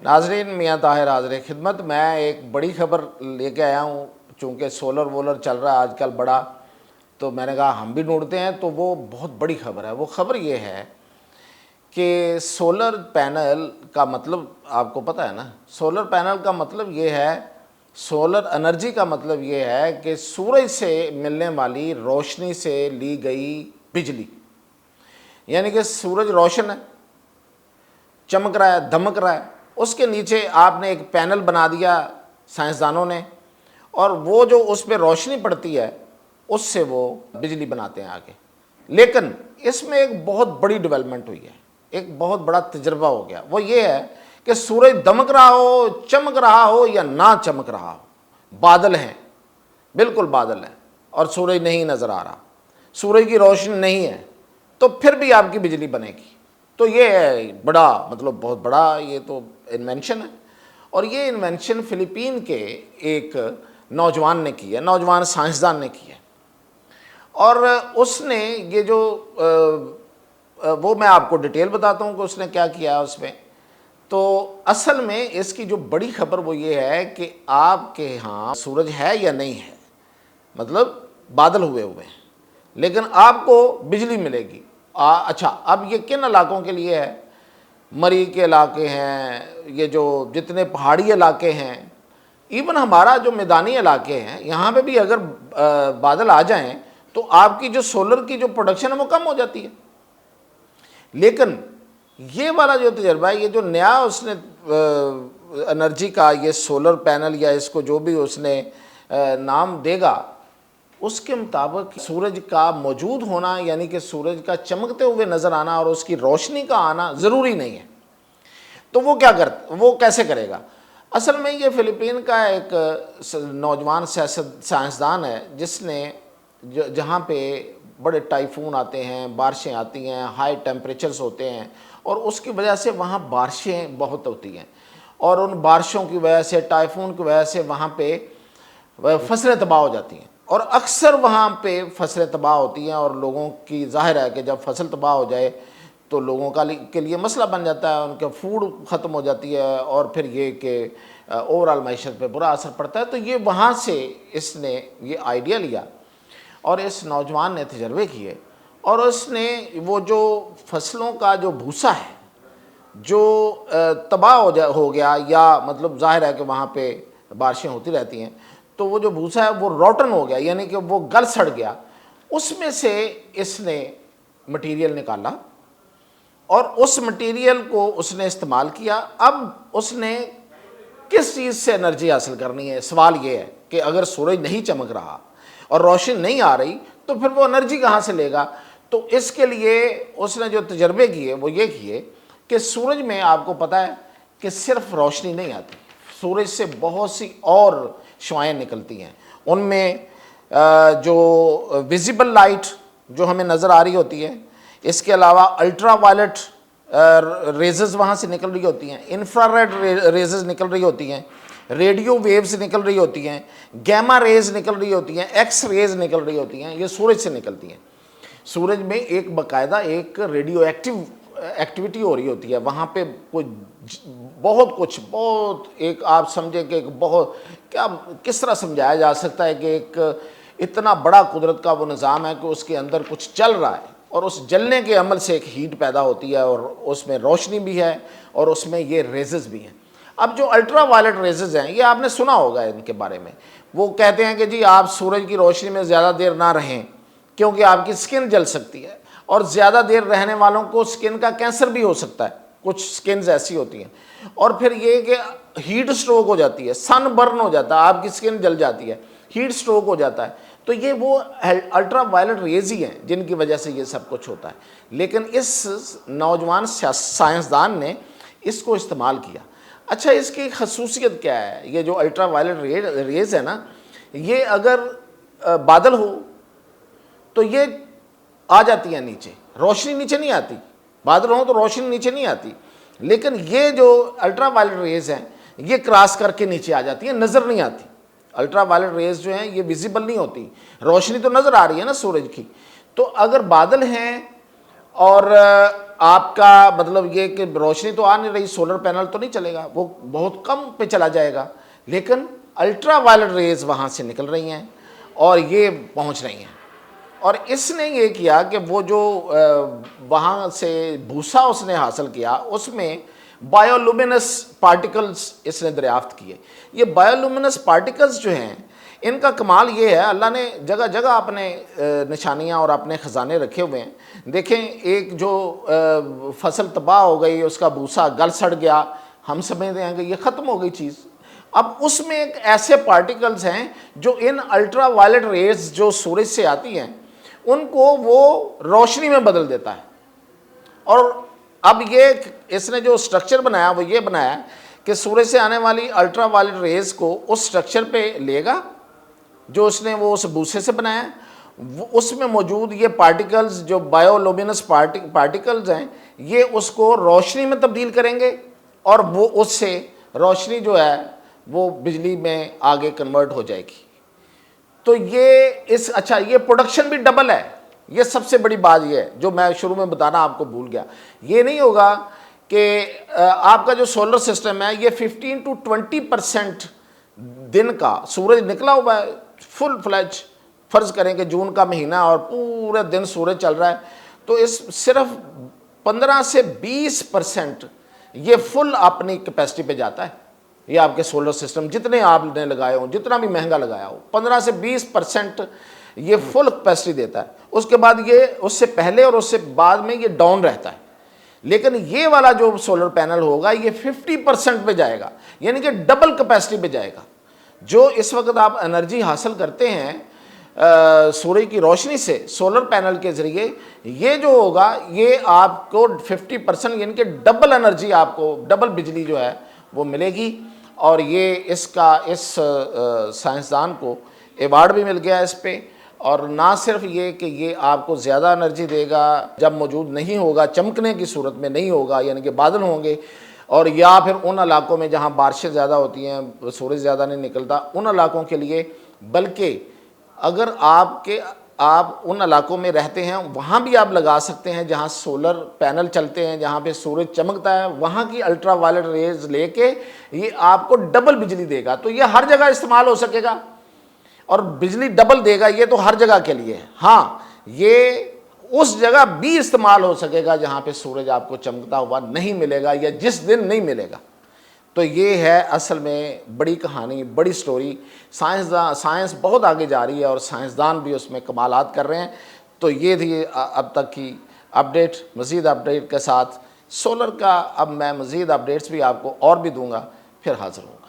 ناظرین، میاں طاہر حاضر خدمت۔ میں ایک بڑی خبر لے کے آیا ہوں، چونکہ سولر وولر چل رہا ہے آج کل بڑا، تو میں نے کہا ہم بھی ڈھونڈتے ہیں۔ تو وہ بہت بڑی خبر ہے۔ وہ خبر یہ ہے کہ سولر پینل کا مطلب آپ کو پتہ ہے نا؟ سولر پینل کا مطلب یہ ہے، سولر انرجی کا مطلب یہ ہے کہ سورج سے ملنے والی روشنی سے لی گئی بجلی، یعنی کہ سورج روشن ہے، چمک رہا ہے، دمک رہا ہے، اس کے نیچے آپ نے ایک پینل بنا دیا سائنسدانوں نے، اور وہ جو اس پہ روشنی پڑتی ہے اس سے وہ بجلی بناتے ہیں آگے۔ لیکن اس میں ایک بہت بڑی ڈیولپمنٹ ہوئی ہے، ایک بہت بڑا تجربہ ہو گیا۔ وہ یہ ہے کہ سورج دمک رہا ہو، چمک رہا ہو یا نہ چمک رہا ہو، بادل ہیں، بالکل بادل ہیں، اور سورج نہیں نظر آ رہا، سورج کی روشنی نہیں ہے، تو پھر بھی آپ کی بجلی بنے گی۔ تو یہ ہے بڑا، مطلب بہت بڑا یہ تو انوینشن ہے۔ اور یہ انوینشن فلپین کے ایک نوجوان نے کی ہے، نوجوان سائنسدان نے کی ہے۔ اور اس نے یہ جو وہ میں آپ کو ڈیٹیل بتاتا ہوں کہ اس نے کیا کیا ہے اس میں۔ تو اصل میں اس کی جو بڑی خبر وہ یہ ہے کہ آپ کے ہاں سورج ہے یا نہیں ہے، مطلب بادل ہوئے ہیں، لیکن آپ کو بجلی ملے گی۔ اچھا، اب یہ کن علاقوں کے لیے ہے؟ مری کے علاقے ہیں، یہ جو جتنے پہاڑی علاقے ہیں، ایون ہمارا جو میدانی علاقے ہیں، یہاں پہ بھی اگر بادل آ جائیں تو آپ کی جو سولر کی جو پروڈکشن ہے وہ کم ہو جاتی ہے۔ لیکن یہ والا جو تجربہ ہے، یہ جو نیا اس نے انرجی کا یہ سولر پینل یا اس کو جو بھی اس نے نام دے گا، اس کے مطابق سورج کا موجود ہونا، یعنی کہ سورج کا چمکتے ہوئے نظر آنا اور اس کی روشنی کا آنا ضروری نہیں ہے۔ تو وہ کیسے کرے گا؟ اصل میں یہ فلپین کا ایک نوجوان سائنسدان ہے، جس نے جہاں پہ بڑے ٹائفون آتے ہیں، بارشیں آتی ہیں، ہائی ٹیمپریچرز ہوتے ہیں، اور اس کی وجہ سے وہاں بارشیں بہت ہوتی ہیں، اور ان بارشوں کی وجہ سے، ٹائفون کی وجہ سے وہاں پہ فصلیں تباہ ہو جاتی ہیں، اور اکثر وہاں پہ فصلیں تباہ ہوتی ہیں، اور لوگوں کی ظاہر ہے کہ جب فصل تباہ ہو جائے تو لوگوں کے لیے مسئلہ بن جاتا ہے، ان کے فوڈ ختم ہو جاتی ہے، اور پھر یہ کہ اوورآل معیشت پہ برا اثر پڑتا ہے۔ تو یہ وہاں سے اس نے یہ آئیڈیا لیا، اور اس نوجوان نے تجربے کیے، اور اس نے وہ جو فصلوں کا جو بھوسا ہے جو تباہ ہو گیا، یا مطلب ظاہر ہے کہ وہاں پہ بارشیں ہوتی رہتی ہیں، تو وہ جو بھوسا ہے وہ روٹن ہو گیا، یعنی کہ وہ گل سڑ گیا۔ اس میں سے اس نے مٹیریل نکالا، اور اس مٹیریل کو اس نے استعمال کیا۔ اب اس نے کس چیز سے انرجی حاصل کرنی ہے؟ سوال یہ ہے کہ اگر سورج نہیں چمک رہا اور روشنی نہیں آ رہی تو پھر وہ انرجی کہاں سے لے گا؟ تو اس کے لیے اس نے جو تجربے کیے وہ یہ کیے کہ سورج میں آپ کو پتہ ہے کہ صرف روشنی نہیں آتی، سورج سے بہت سی اور شعاعیں نکلتی ہیں۔ ان میں جو ویزیبل لائٹ جو ہمیں نظر آ رہی ہوتی ہے، اس کے علاوہ الٹرا وائلٹ ریزز وہاں سے نکل رہی ہوتی ہیں، انفرا ریڈ ریزز نکل رہی ہوتی ہیں، ریڈیو ویوز نکل رہی ہوتی ہیں، گیما ریز نکل رہی ہوتی ہیں، ایکس ریز نکل رہی ہوتی ہیں، یہ سورج سے نکلتی ہیں۔ سورج میں ایک باقاعدہ ایک ریڈیو ایکٹیویٹی ہو رہی ہوتی ہے، وہاں پہ کوئی بہت ایک آپ سمجھیں کہ ایک بہت کیا کس طرح سمجھایا جا سکتا ہے کہ ایک اتنا بڑا قدرت کا وہ نظام ہے کہ اس کے اندر کچھ چل رہا ہے، اور اس جلنے کے عمل سے ایک ہیٹ پیدا ہوتی ہے، اور اس میں روشنی بھی ہے، اور اس میں یہ ریزز بھی ہیں۔ اب جو الٹرا وائلٹ ریزز ہیں، یہ آپ نے سنا ہوگا ان کے بارے میں۔ وہ کہتے ہیں کہ جی آپ سورج کی روشنی میں زیادہ دیر نہ رہیں، کیونکہ آپ کی سکن جل سکتی ہے، اور زیادہ دیر رہنے والوں کو سکن کا کینسر بھی ہو سکتا ہے، کچھ سکنز ایسی ہوتی ہیں۔ اور پھر یہ کہ ہیٹ سٹروک ہو جاتی ہے، سن برن ہو جاتا ہے، آپ کی سکن جل جاتی ہے، ہیٹ سٹروک ہو جاتا ہے۔ تو یہ وہ الٹرا وائلٹ ریز ہی ہیں جن کی وجہ سے یہ سب کچھ ہوتا ہے۔ لیکن اس نوجوان سائنسدان نے اس کو استعمال کیا۔ اچھا، اس کی خصوصیت کیا ہے؟ یہ جو الٹرا وائلٹ ریز ہے نا، یہ اگر بادل ہو تو یہ آ جاتی ہیں نیچے، روشنی نیچے نہیں آتی، بادل ہوں تو روشنی نیچے نہیں آتی، لیکن یہ جو الٹرا وائلٹ ریز ہیں یہ کراس کر کے نیچے آ جاتی ہیں، نظر نہیں آتی۔ الٹرا وائلٹ ریز جو ہیں یہ ویزیبل نہیں ہوتی، روشنی تو نظر آ رہی ہے نا سورج کی۔ تو اگر بادل ہیں اور آپ کا مطلب یہ کہ روشنی تو آ نہیں رہی، سولر پینل تو نہیں چلے گا، وہ بہت کم پہ چلا جائے گا، لیکن الٹرا وائلٹ ریز وہاں سے نکل رہی ہیں اور یہ پہنچ رہی ہیں۔ اور اس نے یہ کیا کہ وہ جو وہاں سے بھوسا اس نے حاصل کیا، اس میں بایولومینس پارٹیکلز اس نے دریافت کیے۔ یہ بایولومینس پارٹیکلز جو ہیں، ان کا کمال یہ ہے، اللہ نے جگہ جگہ اپنے نشانیاں اور اپنے خزانے رکھے ہوئے ہیں۔ دیکھیں، ایک جو فصل تباہ ہو گئی، اس کا بھوسا گل سڑ گیا، ہم سمجھتے ہیں کہ یہ ختم ہو گئی چیز۔ اب اس میں ایک ایسے پارٹیکلز ہیں جو ان الٹرا وائلٹ ریز جو سورج سے آتی ہیں، ان کو وہ روشنی میں بدل دیتا ہے۔ اور اب یہ اس نے جو سٹرکچر بنایا وہ یہ بنایا کہ سورج سے آنے والی الٹرا وائلٹ ریز کو اس سٹرکچر پہ لے گا جو اس نے وہ اس بھوسے سے بنایا ہے، اس میں موجود یہ پارٹیکلز جو بایولومینس پارٹیکلز ہیں، یہ اس کو روشنی میں تبدیل کریں گے، اور وہ اس سے روشنی جو ہے وہ بجلی میں آگے کنورٹ ہو جائے گی۔ تو اچھا، یہ پروڈکشن بھی ڈبل ہے۔ یہ سب سے بڑی بات یہ ہے جو میں شروع میں بتانا آپ کو بھول گیا۔ یہ نہیں ہوگا کہ آپ کا جو سولر سسٹم ہے یہ 15 to 20% دن کا سورج نکلا ہوا ہے فل فلیج، فرض کریں کہ جون کا مہینہ اور پورے دن سورج چل رہا ہے، تو اس صرف 15 سے 20% یہ فل اپنی کیپیسٹی پہ جاتا ہے۔ یہ آپ کے سولر سسٹم جتنے آپ نے لگائے ہوں، جتنا بھی مہنگا لگایا ہو، 15 سے 20% یہ فل کیپیسٹی دیتا ہے۔ اس کے بعد یہ اس سے پہلے اور اس سے بعد میں یہ ڈاؤن رہتا ہے۔ لیکن یہ والا جو سولر پینل ہوگا یہ 50% پہ جائے گا، یعنی کہ ڈبل کیپیسٹی پہ جائے گا۔ جو اس وقت آپ انرجی حاصل کرتے ہیں سورج کی روشنی سے سولر پینل کے ذریعے، یہ جو ہوگا یہ آپ کو 50% یعنی کہ ڈبل انرجی، آپ کو ڈبل بجلی جو ہے وہ ملے گی۔ اور یہ اس سائنسدان کو ایوارڈ بھی مل گیا اس پہ۔ اور نہ صرف یہ کہ یہ آپ کو زیادہ انرجی دے گا جب موجود نہیں ہوگا، چمکنے کی صورت میں نہیں ہوگا، یعنی کہ بادل ہوں گے، اور یا پھر ان علاقوں میں جہاں بارشیں زیادہ ہوتی ہیں، سورج زیادہ نہیں نکلتا، ان علاقوں کے لیے، بلکہ اگر آپ ان علاقوں میں رہتے ہیں وہاں بھی آپ لگا سکتے ہیں جہاں سولر پینل چلتے ہیں، جہاں پہ سورج چمکتا ہے، وہاں کی الٹرا وائلٹ ریز لے کے یہ آپ کو ڈبل بجلی دے گا۔ تو یہ ہر جگہ استعمال ہو سکے گا، اور بجلی ڈبل دے گا، یہ تو ہر جگہ کے لیے ہے۔ ہاں، یہ اس جگہ بھی استعمال ہو سکے گا جہاں پہ سورج آپ کو چمکتا ہوا نہیں ملے گا، یا جس دن نہیں ملے گا۔ تو یہ ہے اصل میں بڑی کہانی، بڑی سٹوری۔ سائنس بہت آگے جا رہی ہے اور سائنسدان بھی اس میں کمالات کر رہے ہیں۔ تو یہ تھی اب تک کی اپڈیٹ۔ مزید اپڈیٹ کے ساتھ سولر کا اب میں مزید اپڈیٹس بھی آپ کو اور بھی دوں گا، پھر حاضر ہوں گا۔